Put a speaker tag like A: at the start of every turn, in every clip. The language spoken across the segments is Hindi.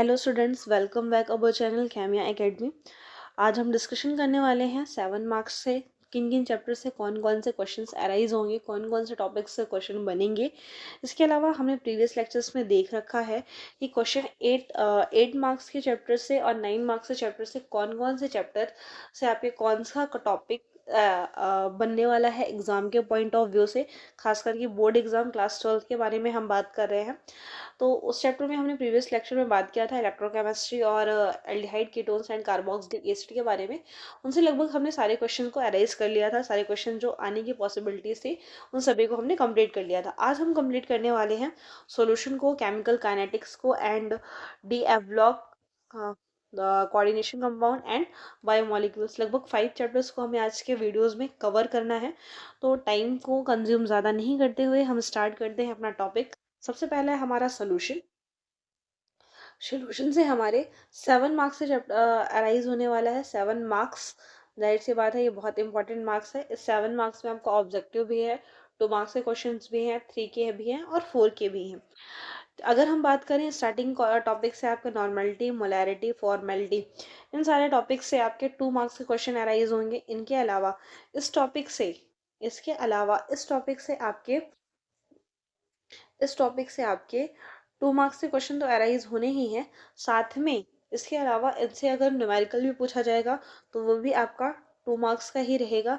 A: Hello students, welcome back our channel Chemia academy. आज हम डिस्कशन करने वाले हैं 7 मार्क्स से किन किन चैप्टर से कौन कौन से क्वेश्चंस अराइज होंगे, कौन कौन से टॉपिक्स से क्वेश्चन बनेंगे। इसके अलावा हमने प्रीवियस लेक्चर्स में देख रखा है कि क्वेश्चन 8 मार्क्स के चैप्टर से और 9 मार्क्स के चैप्टर से कौन कौन से चैप्टर से आपके कौन सा टॉपिक बनने वाला है एग्जाम के पॉइंट ऑफ व्यू से। खास करके बोर्ड एग्जाम क्लास 12 के बारे में हम बात कर रहे हैं। तो उस चैप्टर में हमने प्रीवियस लेक्चर में बात किया था इलेक्ट्रोकेमिस्ट्री और aldehyde ketones and carboxylic acid के बारे में। उनसे लगभग हमने सारे क्वेश्चन को अराइज कर लिया था। सारे क्वेश्चन जो आने की पॉसिबिलिटीज थी उन सभी को हमने कंप्लीट कर लिया था। आज हम कंप्लीट करने वाले हैं सॉल्यूशन को, केमिकल काइनेटिक्स को and D F block, coordination compound and biomolecules. लगभग 5 चैप्टर्स को हमें आज के वीडियोस में कवर करना है। तो टाइम को कंज्यूम ज़्यादा नहीं करते हुए हम स्टार्ट करते हैं अपना टॉपिक। सबसे पहला है हमारा सोल्यूशन। सोल्यूशन से हमारे 7 मार्क्स से अराइज होने वाला है। 7 मार्क्स, जाहिर सी बात है ये बहुत इंपॉर्टेंट मार्क्स है। इस 7 मार्क्स में आपका ऑब्जेक्टिव भी है, 2 मार्क्स के क्वेश्चंस भी हैं, 3 के भी हैं और 4 के भी हैं। अगर हम बात करें स्टार्टिंग टॉपिक से, आपके नॉर्मेलिटी, मोलैरिटी, फॉर्मेलिटी, इन सारे टॉपिक से आपके 2 मार्क्स के क्वेश्चन अराइज होंगे। इनके अलावा इस टॉपिक से इस टॉपिक से आपके 2 मार्क्स के क्वेश्चन तो अराइज होने ही हैं। साथ में इसके अलावा इनसे अगर न्यूमेरिकल भी पूछा जाएगा तो वो भी आपका 2 मार्क्स का ही रहेगा।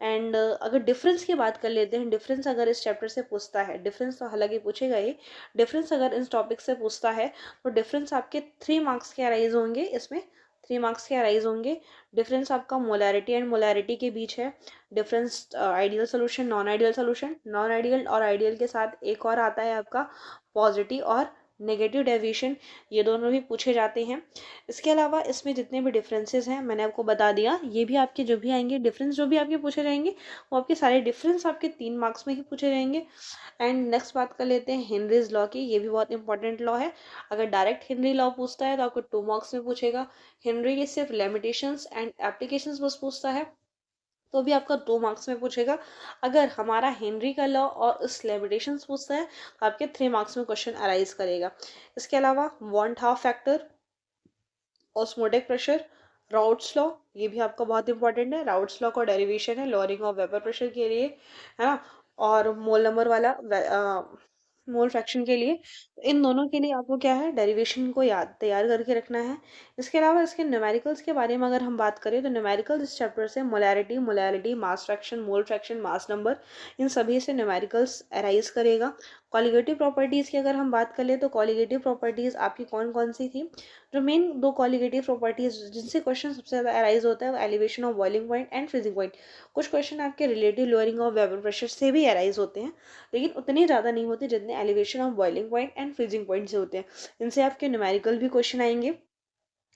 A: एंड अगर डिफरेंस की बात कर लेते हैं, डिफरेंस अगर इस चैप्टर से पूछता है, डिफरेंस तो हालांकि पूछेगा ही, डिफरेंस अगर इस टॉपिक से पूछता है तो डिफरेंस आपके 3 मार्क्स के अराइज होंगे। इसमें 3 मार्क्स के अराइज होंगे। डिफरेंस आपका मोलैरिटी एंड मोलैरिटी के बीच है। Difference ideal solution, non ideal solution, non ideal और आइडियल के साथ एक और आता है आपका पॉजिटिव और नेगेटिव डेविएशन। ये दोनों भी पूछे जाते हैं। इसके अलावा इसमें जितने भी डिफरेंसेस हैं मैंने आपको बता दिया, ये भी आपके जो भी आएंगे डिफरेंस जो भी आपके पूछे जाएंगे वो आपके सारे डिफरेंस आपके 3 मार्क्स में ही पूछे जाएंगे। एंड नेक्स्ट बात कर लेते हैं हेनरीज लॉ की। ये भी बहुत इंपॉर्टेंट लॉ है। अगर डायरेक्ट हेनरी लॉ पूछता है तो आपको 2 मार्क्स में पूछेगा। हेनरी के सिर्फ लिमिटेशंस एंड एप्लीकेशंस बस पूछता है तो भी आपका 2 मार्क्स में पूछेगा। अगर हमारा हेनरी का लॉ और उस लिमिटेशंस पूछता है तो आपके 3 मार्क्स में क्वेश्चन अराइज करेगा। इसके अलावा want half factor, osmotic pressure, routes law, ये भी आपका बहुत इंपॉर्टेंट है। राउट्स लॉ का डेरिवेशन है लोअरिंग ऑफ वेपर प्रेशर के लिए, है ना, और मोल नंबर वाला मोल फ्रैक्शन के लिए। इन दोनों के लिए आपको क्या है, डेरिवेशन को याद तैयार करके रखना है। इसके अलावा इसके न्यूमेरिकल्स के बारे में अगर हम बात करें तो न्यूमेरिकल्स इस चैप्टर से molarity, molarity, mass fraction, mole fraction, mass number, इन सभी से न्यूमेरिकल्स अराइज करेगा। कॉलिगेटिव प्रॉपर्टीज़ की अगर हम बात करें तो कॉलिगेटिव प्रॉपर्टीज़ आपकी कौन कौन सी थी। जो मेन 2 कॉलिगेटिव प्रॉपर्टीज जिनसे क्वेश्चन सबसे ज़्यादा अराइज होता है वो elevation of boiling point and freezing point. कुछ क्वेश्चन आपके relative lowering of vapour pressure से भी अराइज होते हैं, लेकिन उतने ज़्यादा नहीं होते जितने elevation of boiling point and freezing point से होते हैं। इनसे आपके न्यूमेरिकल भी क्वेश्चन आएंगे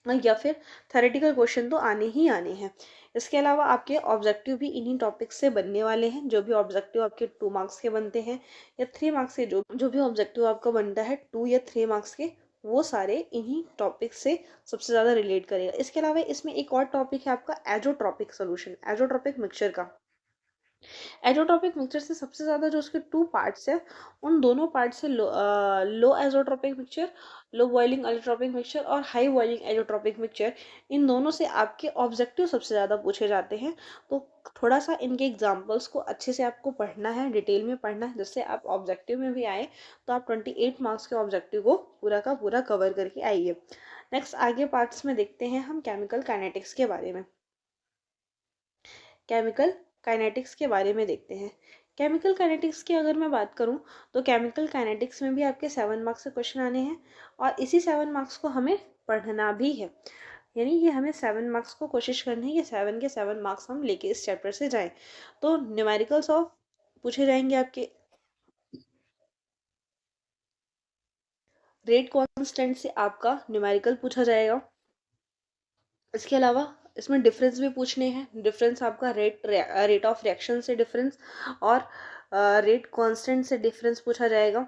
A: या फिर थ्योरेटिकल क्वेश्चन तो आने ही आने हैं। इसके अलावा आपके ऑब्जेक्टिव भी इन्हीं टॉपिक्स से बनने वाले हैं। जो भी ऑब्जेक्टिव आपके 2 मार्क्स के बनते हैं या 3 मार्क्स के, जो भी ऑब्जेक्टिव आपका बनता है 2 या 3 मार्क्स के, वो सारे इन्हीं टॉपिक से सबसे ज़्यादा रिलेट करेगा। इसके अलावा इसमें एक और टॉपिक है आपका एजोट्रॉपिक सोल्यूशन, एजोट्रॉपिक मिक्सचर का। एजोट्रॉपिक मिक्सचर से सबसे ज़्यादा जो उसके 2 पार्ट्स है, उन दोनों पार्ट से low azeotropic mixture, low boiling azeotropic mixture और हाई बॉइलिंग एजोट्रॉपिक मिक्सचर, इन दोनों से आपके ऑब्जेक्टिव सबसे ज़्यादा पूछे जाते हैं। तो थोड़ा सा इनके एग्जाम्पल्स को अच्छे से आपको पढ़ना है, डिटेल में पढ़ना है, जिससे आप ऑब्जेक्टिव में भी आए तो आप 28 मार्क्स के ऑब्जेक्टिव को पूरा का पूरा कवर करके आइए। नेक्स्ट आगे पार्ट्स में देखते हैं हम केमिकल काइनेटिक्स के बारे में। केमिकल काइनेटिक्स के बारे में देखते हैं। केमिकल काइनेटिक्स की अगर मैं बात करूं तो केमिकल काइनेटिक्स में भी आपके 7 मार्क्स के क्वेश्चन आने हैं और इसी 7 मार्क्स को हमें पढ़ना भी है। यानी कि हमें 7 मार्क्स को कोशिश करनी है कि 7 के 7 मार्क्स हम लेके इस चैप्टर से जाएं। तो न्यूमेरिकल्स ऑफ पूछे जाएंगे आपके, रेट कांस्टेंट से आपका न्यूमेरिकल पूछा जाएगा। इसके अलावा इसमें डिफरेंस भी पूछने हैं। डिफरेंस आपका रेट ऑफ रिएक्शन से डिफरेंस और रेट कांस्टेंट से डिफरेंस पूछा जाएगा।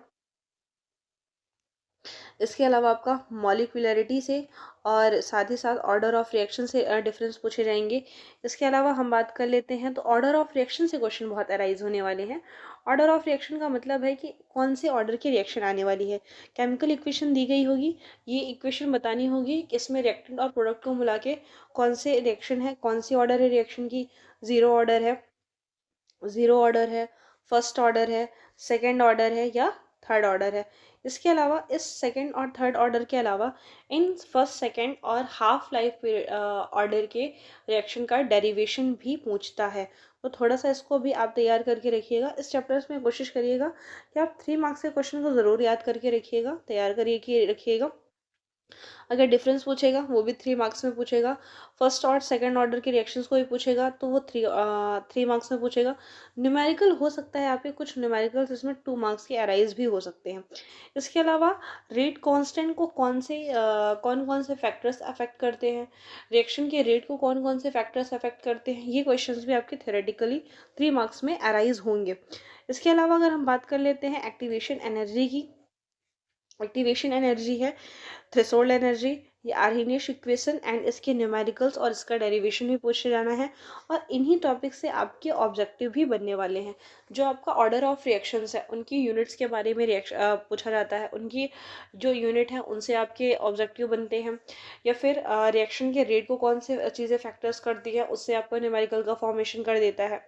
A: इसके अलावा आपका मॉलिक्यूलरिटी से और साथ ही साथ ऑर्डर ऑफ रिएक्शन से डिफरेंस पूछे जाएंगे। इसके अलावा हम बात कर लेते हैं तो ऑर्डर ऑफ रिएक्शन से क्वेश्चन बहुत अराइज होने वाले हैं। ऑर्डर ऑफ रिएक्शन का मतलब है कि कौन से ऑर्डर की रिएक्शन आने वाली है। केमिकल इक्वेशन दी गई होगी, ये इक्वेशन बतानी होगी कि इसमें रिएक्टेंट और प्रोडक्ट को मिला के कौन से रिएक्शन है, कौन सी ऑर्डर है रिएक्शन की, ज़ीरो ऑर्डर है, फर्स्ट ऑर्डर है, सेकेंड ऑर्डर है या थर्ड ऑर्डर है। इसके अलावा इस सेकेंड और थर्ड ऑर्डर के अलावा इन फर्स्ट सेकेंड और हाफ लाइफ ऑर्डर के रिएक्शन का डेरिवेशन भी पूछता है। तो थोड़ा सा इसको भी आप तैयार करके रखिएगा। इस चैप्टर्स में कोशिश करिएगा कि आप 3 मार्क्स के क्वेश्चन को ज़रूर याद करके रखिएगा, तैयार करके रखिएगा। अगर डिफरेंस पूछेगा वो भी 3 मार्क्स में पूछेगा। फर्स्ट और सेकंड ऑर्डर के रिएक्शंस को भी पूछेगा तो वो 3 मार्क्स में पूछेगा। न्यूमेरिकल हो सकता है आपके कुछ न्यूमेरिकल्स इसमें 2 मार्क्स के अराइज भी हो सकते हैं। इसके अलावा रेट कांस्टेंट को कौन कौन से फैक्टर्स अफेक्ट करते हैं, रिएक्शन के रेट को कौन कौन से फैक्टर्स अफेक्ट करते हैं, ये क्वेश्चंस भी आपके थ्योरेटिकली 3 मार्क्स में अराइज होंगे। इसके अलावा अगर हम बात कर लेते हैं एक्टिवेशन एनर्जी की, एक्टिवेशन एनर्जी है थ्रेशोल्ड एनर्जी, ये आर्हेनियस इक्वेशन एंड इसके न्यूमेरिकल्स और इसका डेरिवेशन भी पूछे जाना है। और इन्हीं टॉपिक से आपके ऑब्जेक्टिव भी बनने वाले हैं। जो आपका ऑर्डर ऑफ रिएक्शंस है उनकी यूनिट्स के बारे में पूछा जाता है, उनकी जो यूनिट है उनसे आपके ऑब्जेक्टिव बनते हैं। या फिर रिएक्शन के रेट को कौन से चीज़ें फैक्टर्स करती है, उससे आपको न्यूमेरिकल का फॉर्मेशन कर देता है,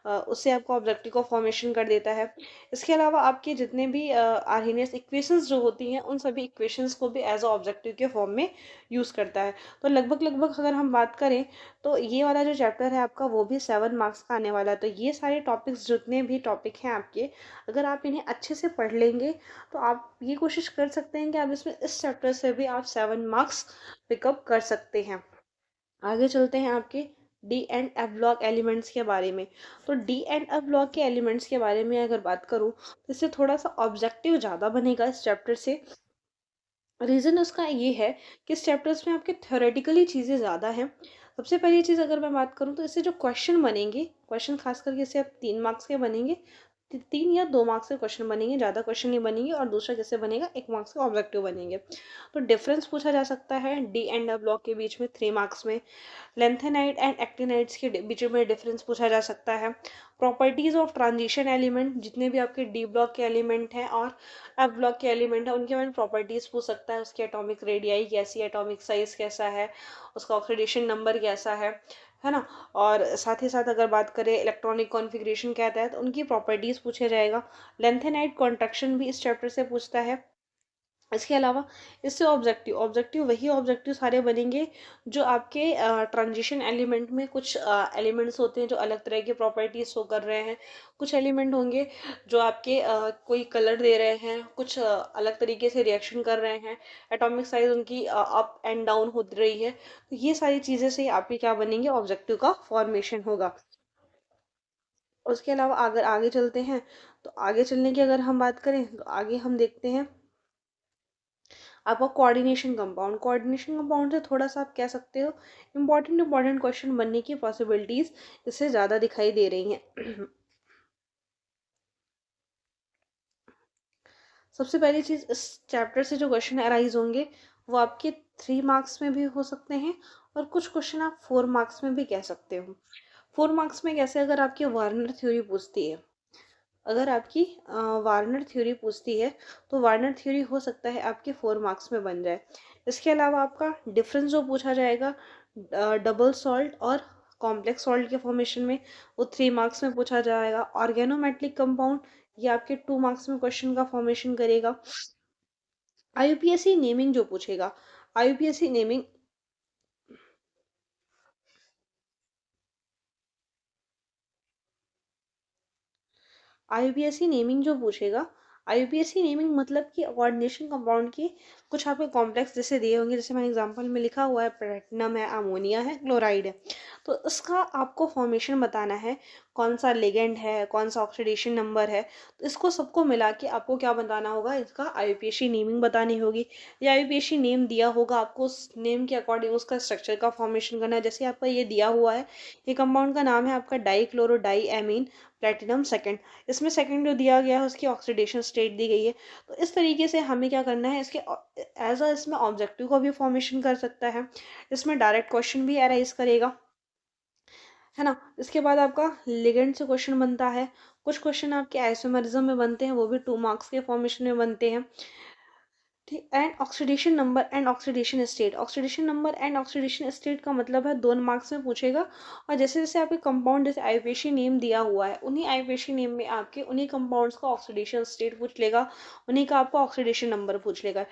A: उससे आपको ऑब्जेक्टिव का फॉर्मेशन कर देता है। इसके अलावा आपके जितने भी आर्हेनियस इक्वेशंस जो होती हैं उन सभी इक्वेशंस को भी एज अ ऑब्जेक्टिव के फॉर्म में यूज़ करता है। तो लगभग अगर हम बात करें तो ये वाला जो चैप्टर है आपका वो भी 7 मार्क्स का आने वाला है। तो ये सारे टॉपिक्स जितने भी टॉपिक हैं आपके, अगर आप इन्हें अच्छे से पढ़ लेंगे तो आप ये कोशिश कर सकते हैं कि आप इसमें इस चैप्टर से भी आप 7 मार्क्स पिकअप कर सकते हैं। आगे चलते हैं आपके D and F block elements के बारे में। तो डी एंड एफ ब्लॉक के एलिमेंट्स के बारे में अगर बात करूँ तो इससे थोड़ा सा ऑब्जेक्टिव ज़्यादा बनेगा इस चैप्टर से। रीज़न उसका ये है कि इस चैप्टर्स में आपके थ्योरेटिकली चीज़ें ज़्यादा हैं। सबसे पहली चीज़ अगर मैं बात करूँ तो इससे जो क्वेश्चन बनेंगे, क्वेश्चन खास करके इससे आप 3 मार्क्स के बनेंगे, 3 या 2 मार्क्स के क्वेश्चन बनेंगे, ज़्यादा क्वेश्चन नहीं बनेंगे। और दूसरा जैसे बनेगा 1 मार्क्स का ऑब्जेक्टिव बनेंगे। तो डिफरेंस पूछा जा सकता है डी एंड एफ ब्लॉक के बीच में 3 मार्क्स में। लेंथेनाइट एंड एक्टिनाइट्स के बीच में डिफरेंस पूछा जा सकता है। प्रॉपर्टीज ऑफ ट्रांजिशन एलिमेंट, जितने भी आपके डी ब्लॉक के एलिमेंट हैं और एफ ब्लॉक के एलिमेंट हैं उनके बारे में प्रॉपर्टीज पूछ सकता है। उसकी एटॉमिक रेडियाई कैसी है, एटॉमिक साइज कैसा है, उसका ऑक्सीडेशन नंबर कैसा है ना। और साथ ही साथ अगर बात करें इलेक्ट्रॉनिक कॉन्फ़िगरेशन क्या है तो उनकी प्रॉपर्टीज पूछा जाएगा। लेंथेनाइट कॉन्ट्रैक्शन भी इस चैप्टर से पूछता है। इसके अलावा इससे ऑब्जेक्टिव वही ऑब्जेक्टिव सारे बनेंगे जो आपके ट्रांजिशन एलिमेंट में कुछ एलिमेंट्स होते हैं जो अलग तरह की प्रॉपर्टीज शो कर रहे हैं। कुछ एलिमेंट होंगे जो आपके कोई कलर दे रहे हैं, कुछ अलग तरीके से रिएक्शन कर रहे हैं, एटॉमिक साइज उनकी अप एंड डाउन हो रही है। तो ये सारी चीज़ें से आपके क्या बनेंगे, ऑब्जेक्टिव का फॉर्मेशन होगा। उसके अलावा अगर आगे चलते हैं तो आगे चलने की अगर हम बात करें तो आगे हम देखते हैं आपका कोऑर्डिनेशन कंपाउंड से थोड़ा सा आप कह सकते हो इंपॉर्टेंट क्वेश्चन बनने की पॉसिबिलिटीज इससे ज़्यादा दिखाई दे रही हैं। सबसे पहली चीज़, इस चैप्टर से जो क्वेश्चन अराइज होंगे वो आपके 3 मार्क्स में भी हो सकते हैं और कुछ क्वेश्चन आप 4 मार्क्स में भी कह सकते हो। 4 मार्क्स में कैसे, अगर आपकी वार्नर थ्योरी पूछती है, अगर आपकी वार्नर थ्योरी पूछती है तो वार्नर थ्योरी हो सकता है आपके 4 मार्क्स में बन जाए। इसके अलावा आपका डिफरेंस जो पूछा जाएगा डबल सॉल्ट और कॉम्प्लेक्स सॉल्ट के फॉर्मेशन में, वो 3 मार्क्स में पूछा जाएगा। ऑर्गेनोमेट्रिक कंपाउंड, ये आपके 2 मार्क्स में क्वेश्चन का फॉर्मेशन करेगा। आईयूपीएसी नेमिंग जो पूछेगा, आईयूपीएसी नेमिंग आईयूपीएसी नेमिंग जो पूछेगा, आईयूपीएसी नेमिंग मतलब कि कोऑर्डिनेशन कंपाउंड की कुछ आपके कॉम्प्लेक्स जैसे दिए होंगे, जैसे मैंने एग्जांपल में लिखा हुआ है प्लेटिनम है, अमोनिया है, क्लोराइड है। तो इसका आपको फॉर्मेशन बताना है, कौन सा लिगेंड है, कौन सा ऑक्सीडेशन नंबर है। तो इसको सबको मिला के आपको क्या बताना होगा, इसका आईयूपीएसी नेमिंग बतानी होगी। या आईयूपीएसी नेम दिया होगा, आपको उस नेम के अकॉर्डिंग उसका स्ट्रक्चर का फॉर्मेशन करना है। जैसे आपका ये दिया हुआ है, ये कंपाउंड का नाम है आपका डाईक्लोरोडाईएमीन प्लेटिनम सेकेंड। इसमें सेकेंड जो दिया गया है उसकी ऑक्सीडेशन स्टेट दी गई है। तो इस तरीके से हमें क्या करना है, इसके एज अ इसमें ऑब्जेक्टिव का भी फॉर्मेशन कर सकता है, इसमें डायरेक्ट क्वेश्चन भी अराइज करेगा, है ना। इसके बाद आपका लिगेंड से क्वेश्चन बनता है, कुछ क्वेश्चन आपके आइसोमेरिज्म में बनते हैं, वो भी 2 मार्क्स के फॉर्मेशन में बनते हैं। ठीक, and oxidation number and oxidation state. Oxidation number and oxidation state का मतलब है 2 मार्क्स में पूछेगा। और जैसे जैसे आपके कंपाउंड, जैसे आईयूपीएसी नेम दिया हुआ है, उन्हीं आईयूपीएसी नेम में आपके उन्हीं कंपाउंड्स का ऑक्सीडेशन स्टेट पूछ लेगा, उन्हीं का आपको ऑक्सीडेशन नंबर पूछ लेगा।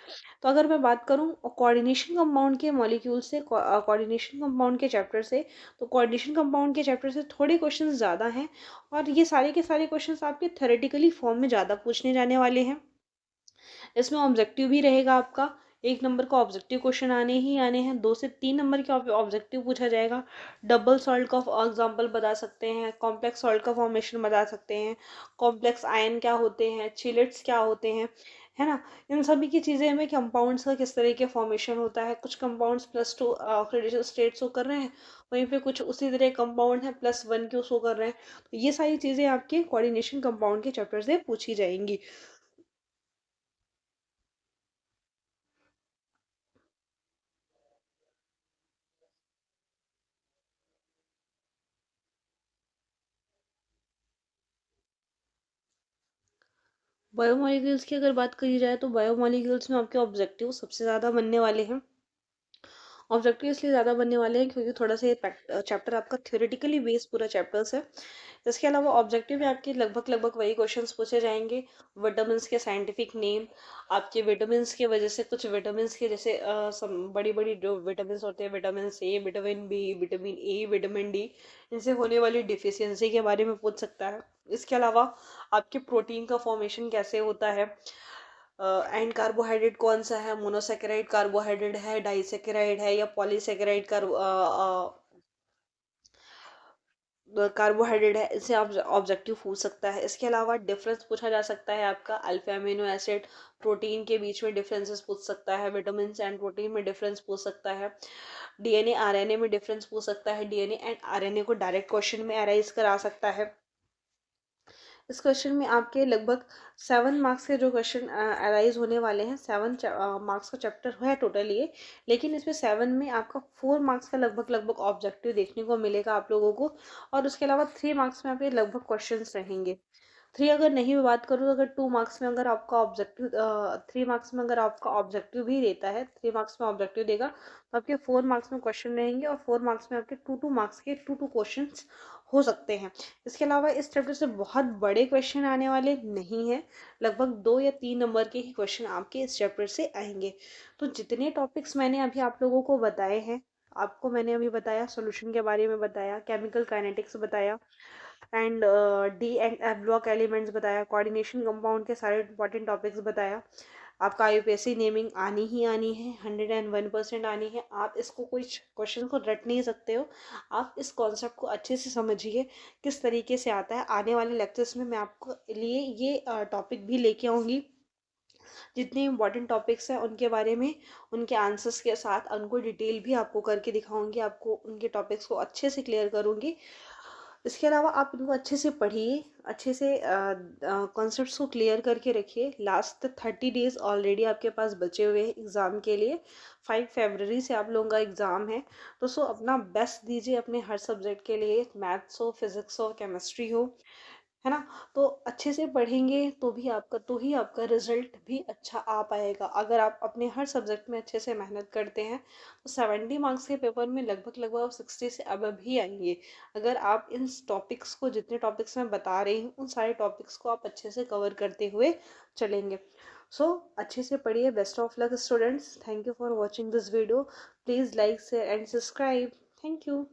A: तो अगर मैं बात करूँ कोऑर्डिनेशन कंपाउंड के मॉलिक्यूल से, कोऑर्डिनेशन कंपाउंड के चैप्टर से, तो कोऑर्डिनेशन कंपाउंड के चैप्टर से थोड़े क्वेश्चन ज़्यादा हैं, और ये सारे के सारे क्वेश्चन आपके थ्योरेटिकली फॉर्म में ज़्यादा पूछने जाने वाले हैं। इसमें ऑब्जेक्टिव भी रहेगा आपका, 1 नंबर का ऑब्जेक्टिव क्वेश्चन आने ही आने हैं, 2 से 3 नंबर के ऑब्जेक्टिव पूछा जाएगा। डबल सॉल्ट का एग्जांपल बता सकते हैं, कॉम्प्लेक्स सॉल्ट का फॉर्मेशन बता सकते हैं, कॉम्प्लेक्स आयन क्या होते हैं, चिलेट्स क्या होते हैं, है ना। इन सभी की चीज़ें में कंपाउंड्स का किस तरह के फॉर्मेशन होता है, कुछ कंपाउंड्स +2 ऑक्सीडेशन स्टेट शो कर रहे हैं, वहीं पे कुछ उसी तरह कंपाउंड है +1 क्यों शो कर रहे हैं। तो ये सारी चीज़ें आपके कोऑर्डिनेशन कंपाउंड के चैप्टर से पूछी जाएंगी। बायोमोलिक्यूल्स की अगर बात करी जाए तो बायोमोलिक्यूल्स में आपके ऑब्जेक्टिव सबसे ज़्यादा बनने वाले हैं। ऑब्जेक्टिव इसलिए ज़्यादा बनने वाले हैं क्योंकि थोड़ा सा ये चैप्टर आपका थ्योरेटिकली बेस्ड पूरा चैप्टर्स है। इसके अलावा ऑब्जेक्टिव में आपके लगभग लगभग वही क्वेश्चंस पूछे जाएंगे। विटामिन के साइंटिफिक नेम, आपके विटामिन के वजह से कुछ विटामिन के जैसे बड़ी बड़ी जो विटामिन होते हैं, vitamin A, vitamin B, vitamin A, vitamin D, इनसे होने वाली डिफिशियंसी के बारे में पूछ सकता है। इसके अलावा आपके प्रोटीन का फॉर्मेशन कैसे होता है, एंड कार्बोहाइड्रेट कौन सा है, मोनोसेकेराइड कार्बोहाइड्रेट है, डाइसेकेराइड है, या पॉलीसेकेराइड कार्बोहाइड्रेट है, इससे आप ऑब्जेक्टिव पूछ सकता है। इसके अलावा डिफरेंस पूछा जा सकता है, आपका अल्फा अमीनो एसिड प्रोटीन के बीच में डिफरेंसेस पूछ सकता है, विटामिन एंड प्रोटीन में डिफरेंस पूछ सकता है, डीएनए आरएनए में डिफरेंस पूछ सकता है, डीएनए एंड आरएनए को डायरेक्ट क्वेश्चन में अराइज करा सकता है। इस क्वेश्चन में आपके लगभग 7 मार्क्स के जो क्वेश्चन अराइज होने वाले हैं, 7 मार्क्स का चैप्टर है टोटल ये, लेकिन इसमें 7 में आपका 4 मार्क्स का लगभग लगभग ऑब्जेक्टिव देखने को मिलेगा आप लोगों को, और उसके अलावा 3 मार्क्स में आपके लगभग क्वेश्चन रहेंगे। 3 अगर नहीं मैं बात करूँ तो अगर 2 मार्क्स में अगर आपका ऑब्जेक्टिव 3 मार्क्स में अगर आपका ऑब्जेक्टिव भी देता है, 3 मार्क्स में ऑब्जेक्टिव देगा, तो आपके 4 मार्क्स में क्वेश्चन रहेंगे, और 4 मार्क्स में आपके 2 मार्क्स के 2 क्वेश्चन हो सकते हैं। इसके अलावा इस चैप्टर से बहुत बड़े क्वेश्चन आने वाले नहीं हैं, लगभग 2 या 3 नंबर के ही क्वेश्चन आपके इस चैप्टर से आएंगे। तो जितने टॉपिक्स मैंने अभी आप लोगों को बताए हैं, आपको मैंने अभी बताया, सॉल्यूशन के बारे में बताया, केमिकल काइनेटिक्स बताया, and D and F block elements बताया, कोऑर्डिनेशन कंपाउंड के सारे इंपॉर्टेंट टॉपिक्स बताया। आपका आईयूपीएसी नेमिंग आनी ही आनी है, 101% आनी है। आप इसको कोई क्वेश्चन को रट नहीं सकते हो, आप इस कॉन्सेप्ट को अच्छे से समझिए किस तरीके से आता है। आने वाले लेक्चर्स में मैं आपको लिए ये टॉपिक भी लेके आऊँगी, जितने इंपॉर्टेंट टॉपिक्स हैं उनके बारे में, उनके आंसर्स के साथ उनको डिटेल भी आपको करके दिखाऊंगी, आपको उनके टॉपिक्स को अच्छे से क्लियर करूँगी। इसके अलावा आप इनको अच्छे से पढ़िए, अच्छे से कॉन्सेप्ट्स को क्लियर करके रखिए। लास्ट 30 डेज ऑलरेडी आपके पास बचे हुए हैं एग्ज़ाम के लिए, 5 फरवरी से आप लोगों का एग्ज़ाम है। तो अपना बेस्ट दीजिए अपने हर सब्जेक्ट के लिए, मैथ्स हो, फिज़िक्स हो, केमिस्ट्री हो, है ना। तो अच्छे से पढ़ेंगे तो ही आपका रिजल्ट भी अच्छा आ पाएगा। अगर आप अपने हर सब्जेक्ट में अच्छे से मेहनत करते हैं तो 70 मार्क्स के पेपर में लगभग लगभग 60 से अब भी आएंगे, अगर आप इन टॉपिक्स को, जितने टॉपिक्स मैं बता रही हूँ उन सारे टॉपिक्स को आप अच्छे से कवर करते हुए चलेंगे। अच्छे से पढ़िए। Best of luck students. Thank you for watching this video. Please like share and subscribe. Thank you.